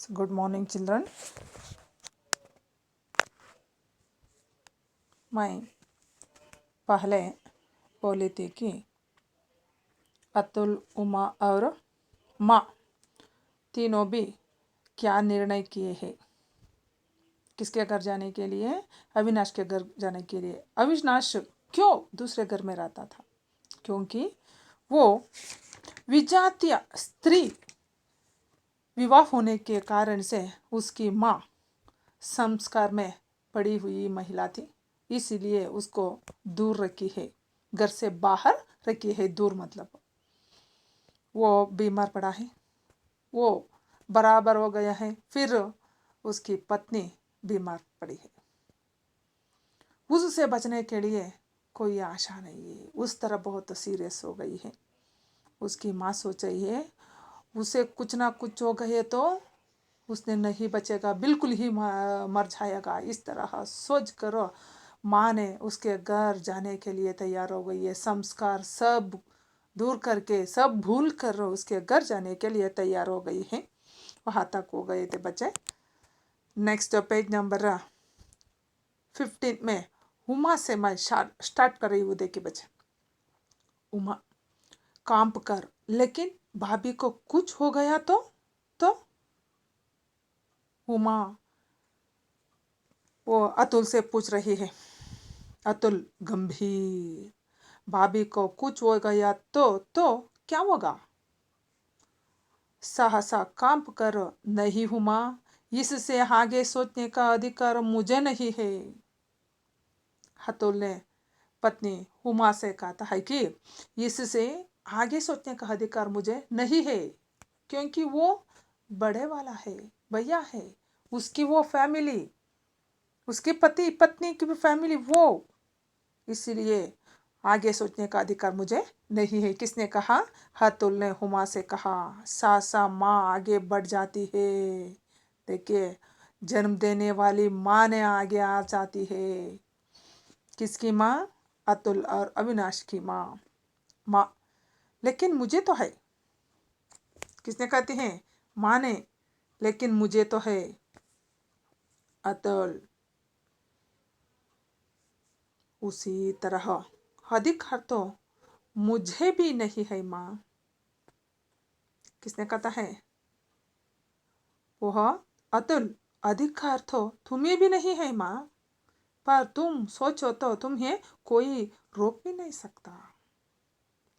So good morning, children. मैं पहले बोली थी कि अतुल, उमा और माँ तीनों भी क्या निर्णय किए हैं किसके घर जाने के लिए? अविनाश के घर जाने के लिए। अविनाश क्यों दूसरे घर में रहता था? क्योंकि वो विजातीय स्त्री विवाह होने के कारण से उसकी माँ संस्कार में पड़ी हुई महिला थी, इसीलिए उसको दूर रखी है, घर से बाहर रखी है। दूर मतलब वो बीमार पड़ा है, वो बराबर हो गया है, फिर उसकी पत्नी बीमार पड़ी है। उससे बचने के लिए कोई आशा नहीं है, उस तरह बहुत सीरियस हो गई है। उसकी माँ सोच रही है उसे कुछ ना कुछ हो गए तो उसने नहीं बचेगा, बिल्कुल ही मर जाएगा। इस तरह सोच कर माँ ने उसके घर जाने के लिए तैयार हो गई है। संस्कार सब दूर करके, सब भूल कर उसके घर जाने के लिए तैयार हो गई है। वहाँ तक हो गए थे बच्चे। नेक्स्ट पेज नंबर 15 में उमा से मैं स्टार्ट कर रही हूँ। देखिए बच्चे, उमा काम कर, लेकिन भाभी को कुछ हो गया तो उमा वो अतुल से पूछ रही है। अतुल गंभीर, भाभी को कुछ हो गया तो क्या होगा? सहसा कांप कर, नहीं हुमा, इससे आगे सोचने का अधिकार मुझे नहीं है। अतुल ने पत्नी हुमा से कहा है कि इससे आगे सोचने का अधिकार मुझे नहीं है, क्योंकि वो बड़े वाला है, भैया है, उसकी वो फैमिली, उसके पति पत्नी की भी फैमिली वो, इसलिए आगे सोचने का अधिकार मुझे नहीं है। किसने कहा? अतुल ने हुमा से कहा। सासा माँ आगे बढ़ जाती है। देखिए, जन्म देने वाली माँ ने आगे आ जाती है। किसकी माँ? अतुल और अविनाश की माँ। माँ, लेकिन मुझे तो है। किसने कहती है? माँ ने, लेकिन मुझे तो है। अतुल उसी तरह अधिकार तो मुझे भी नहीं है माँ। किसने कहता है? वह अतुल, अधिकार तो तुम्हें भी नहीं है माँ, पर तुम सोचो तो तुम्हें कोई रोक भी नहीं सकता।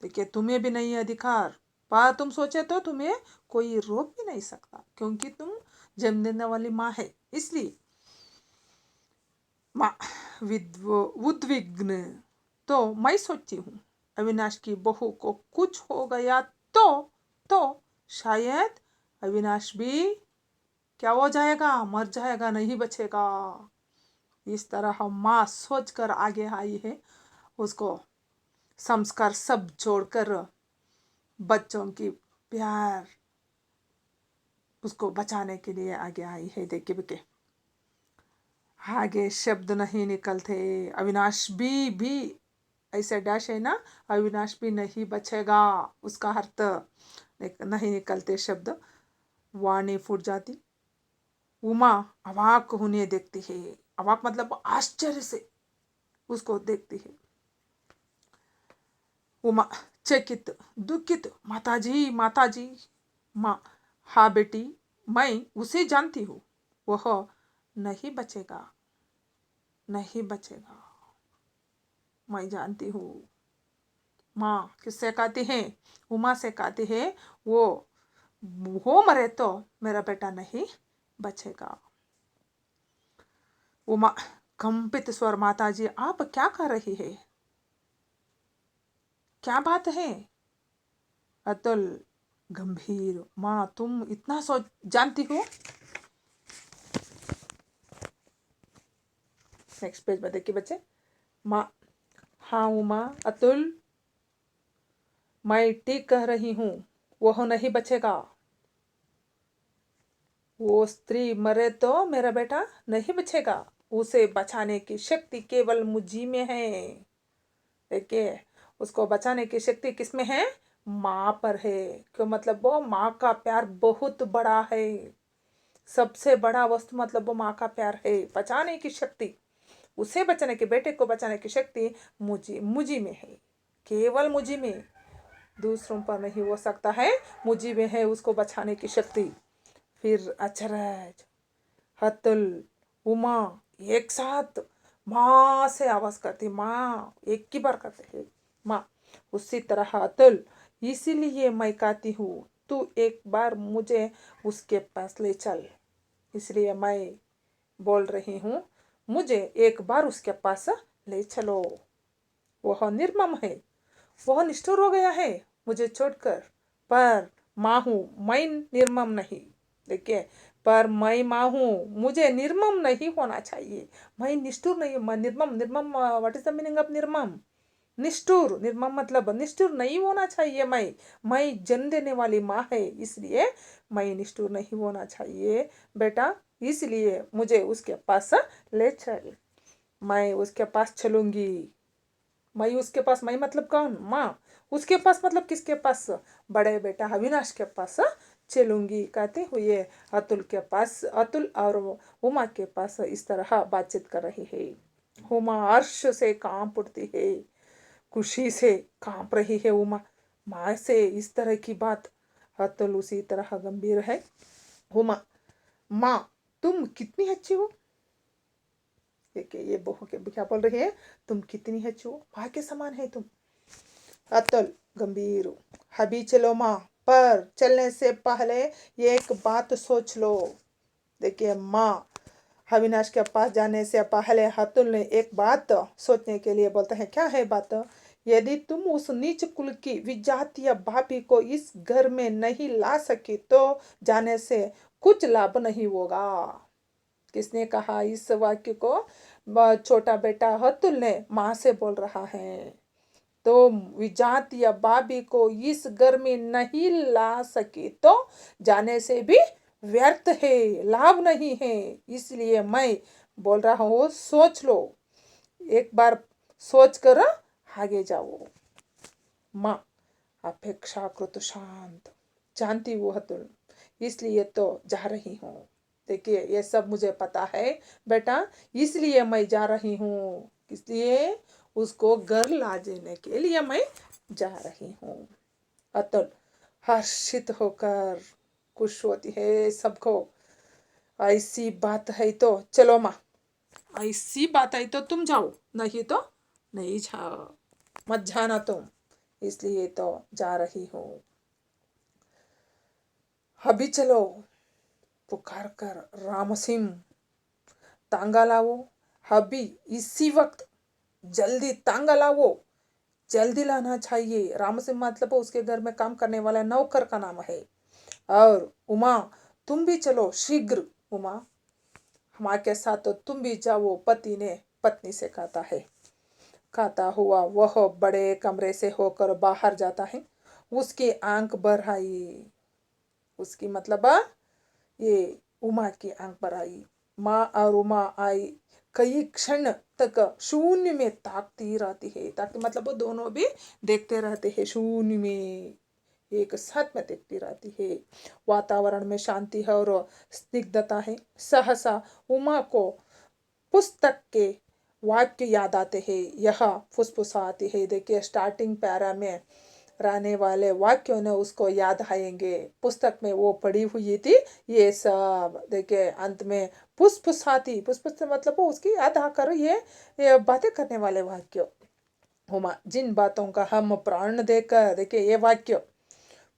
देखिए, तुम्हें भी नहीं अधिकार, पर तुम सोचे तो तुम्हें कोई रोक भी नहीं सकता, क्योंकि तुम जन्म देने वाली माँ है। इसलिए माँ उद्विग्न, तो मैं सोचती हूँ अविनाश की बहू को कुछ हो गया तो शायद अविनाश भी क्या हो जाएगा? मर जाएगा, नहीं बचेगा। इस तरह माँ सोचकर आगे आई है। उसको संस्कार सब छोड़कर बच्चों की प्यार उसको बचाने के लिए आगे आई है। देखिए बेटे, आगे शब्द नहीं निकलते। अविनाश भी ऐसे डैश है ना, अविनाश भी नहीं बचेगा, उसका अर्थ नहीं निकलते शब्द। वाणी फूट जाती। उमा अवाक होने देखती है। अवाक मतलब आश्चर्य से उसको देखती है। उमा चकित, दुखित, माताजी माताजी। माँ, हाँ बेटी, मैं उसे जानती हूँ, वह नहीं बचेगा, नहीं बचेगा, मैं जानती हूँ। माँ किससे कहती है? उमा से कहती है वो मरे तो मेरा बेटा नहीं बचेगा। उमा कंपित स्वर, माताजी आप क्या कर रही है? क्या बात है? अतुल गंभीर, माँ तुम इतना सोच जानती हो? नेक्स्ट पेज में देखिए बच्चे। माँ, हाँ उमा। अतुल, मैं ठीक कह रही हूँ, वह नहीं बचेगा। वो स्त्री मरे तो मेरा बेटा नहीं बचेगा, उसे बचाने की शक्ति केवल मुझी में है। देखिए, उसको बचाने की शक्ति किस में है? माँ पर है। क्यों? मतलब वो माँ का प्यार बहुत बड़ा है। सबसे बड़ा वस्तु मतलब वो माँ का प्यार है। बचाने की शक्ति, उसे बचाने की, बेटे को बचाने की शक्ति मुझी में है, केवल मुझी में, दूसरों पर नहीं हो सकता है, मुझी में है उसको बचाने की शक्ति। फिर अचरज, हतुल, उमा एक साथ माँ से आवाज करती, माँ एक ही बार करते हैं माँ। उसी तरह अतुल, इसीलिए मैं कहती हूँ तू एक बार मुझे उसके पास ले चल, इसलिए मैं बोल रही हूँ मुझे एक बार उसके पास ले चलो। वह निर्मम है, वह निष्ठुर हो गया है मुझे छोड़कर, पर माँ हूँ मैं निर्मम नहीं। देखिए, पर मैं माँ हूँ, मुझे निर्मम नहीं होना चाहिए, मैं निष्ठुर नहीं, मैं निर्मम, निर्मम what is the meaning of निर्मम? निष्ठुर, निर्मम मतलब निष्ठुर नहीं होना चाहिए। मैं जन्म देने वाली माँ है, इसलिए मैं निष्ठुर नहीं होना चाहिए बेटा, इसलिए मुझे उसके पास ले चल, मैं उसके पास चलूंगी। मैं उसके पास, मैं मतलब कौन? माँ। उसके पास मतलब किसके पास? बड़े बेटा अविनाश के पास चलूंगी कहते हुए अतुल के पास, अतुल और उमा के पास इस तरह बातचीत कर रही है। उमा हर्ष से कांप उठती है, खुशी से कांप रही है उमा। माँ से इस तरह की बात। अतुल उसी तरह गंभीर है। उमा, माँ तुम कितनी अच्छी हो। देखिए ये बहू के क्या बोल रही है, तुम कितनी अच्छी हो, माँ के समान है तुम। अतुल गंभीर, अभी चलो माँ, पर चलने से पहले एक बात सोच लो। देखिए माँ अविनाश के पास जाने से पहले अतुल ने एक बात सोचने के लिए बोलते हैं। क्या है बात? यदि तुम उस नीच कुल की विजातीय भाभी को इस घर में नहीं ला सकी तो जाने से कुछ लाभ नहीं होगा। किसने कहा इस वाक्य को? छोटा बेटा अतुल ने माँ से बोल रहा है। तो विजातीय भाभी को इस घर में नहीं ला सकी तो जाने से भी व्यर्थ है, लाभ नहीं है, इसलिए मैं बोल रहा हूँ सोच लो, एक बार सोच कर आगे जाओ। माँ अपेक्षाकृत शांत, जानती हूँ अतुल, इसलिए तो जा रही हूँ। देखिए ये सब मुझे पता है बेटा, इसलिए मैं जा रही हूँ, इसलिए उसको घर ला देने के लिए मैं जा रही हूँ। अतुल हर्षित होकर खुश होती है सबको। ऐसी बात है तो चलो माँ, ऐसी बात है तो तुम जाओ, नहीं तो नहीं जाओ, मत जाना तुम, इसलिए तो जा रही हूँ। अभी चलो, पुकार कर राम सिंह तांगा लाओ, अभी इसी वक्त जल्दी तांगा लाओ, जल्दी लाना चाहिए। राम सिंह मतलब उसके घर में काम करने वाला नौकर का नाम है। और उमा तुम भी चलो शीघ्र, उमा माँ के साथ तो तुम भी जाओ, पति ने पत्नी से कहता है। खाता हुआ वह बड़े कमरे से होकर बाहर जाता है। उसकी आंख भर आई, उसकी मतलब ये उमा की आंख भर आई। माँ और उमा आई कई क्षण तक शून्य में ताकती रहती है, ताकती मतलब वो दोनों भी देखते रहते हैं शून्य में, एक साथ में देखती रहती है। वातावरण में शांति है और स्निग्धता है। सहसा उमा को पुस्तक के वाक्य याद आते हैं, यह फुसफुसाती है। देखिए स्टार्टिंग पैरा में रहने वाले वाक्यों ने उसको याद आएंगे, पुस्तक में वो पढ़ी हुई थी ये सब। देखिए अंत में फुसफुसाती, फुसफुस मतलब वो उसकी याद आकर ये बातें करने वाले वाक्य। हुमा जिन बातों का हम प्राण देकर, देखिए ये वाक्य,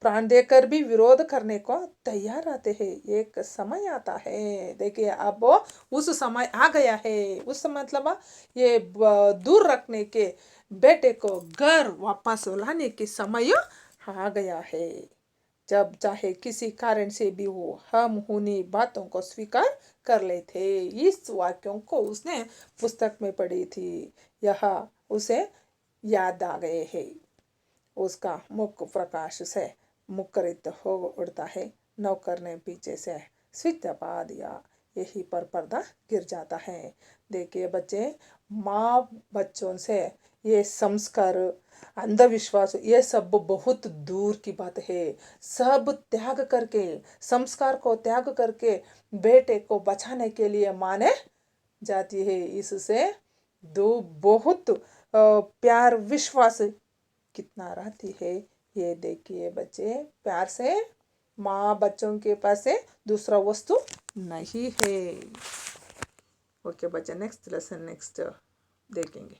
प्राण देकर भी विरोध करने को तैयार रहते हैं, एक समय आता है। देखिए अब उस समय आ गया है, उस समय मतलब ये दूर रखने के बेटे को घर वापस लाने के समय आ गया है। जब चाहे किसी कारण से भी हो हम उन्हीं बातों को स्वीकार कर लेते। इस वाक्यों को उसने पुस्तक में पढ़ी थी, यह उसे याद आ गए हैं। उसका मुख प्रकाश से मुखरित हो उड़ता है। नौकर ने पीछे से स्विच दबा दिया, यही पर पर्दा गिर जाता है। देखिए बच्चे, माँ बच्चों से ये संस्कार, अंधविश्वास, ये सब बहुत दूर की बात है। सब त्याग करके, संस्कार को त्याग करके बेटे को बचाने के लिए माने जाती है। इससे दो बहुत प्यार विश्वास कितना रहती है, ये देखिए बच्चे। प्यार से माँ बच्चों के पास से दूसरा वस्तु नहीं है। ओके बच्चे, नेक्स्ट लेसन नेक्स्ट देखेंगे।